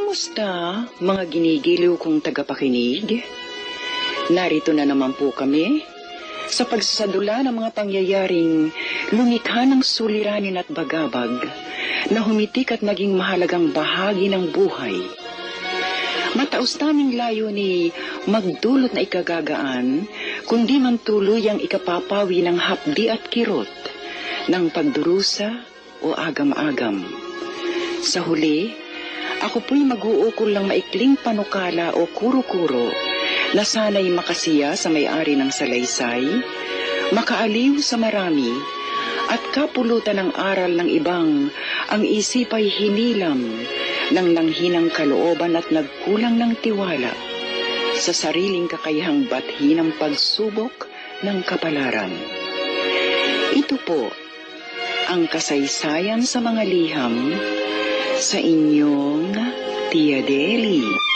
Kamusta, mga ginigiliw kong tagapakinig? Narito na naman po kami sa pagsasadula ng mga pangyayaring lumikha ng suliranin at bagabag na humitik at naging mahalagang bahagi ng buhay. Mataos naming layo ni magdulot na ikagagaan, kundi man tuluyang ikapapawi ng hapdi at kirot ng pagdurusa o agam-agam. Sa huli, ako po'y mag-uukol lang maikling panukala o kuro-kuro na sana'y makasiya sa may-ari ng salaysay, makaaliw sa marami, at kapulutan ng aral ng ibang ang isip ay hinilam ng nanghinang kalooban at nagkulang ng tiwala sa sariling kakayahang bathi ng pagsubok ng kapalaran. Ito po ang kasaysayan sa mga liham sa inyong Tia Deli.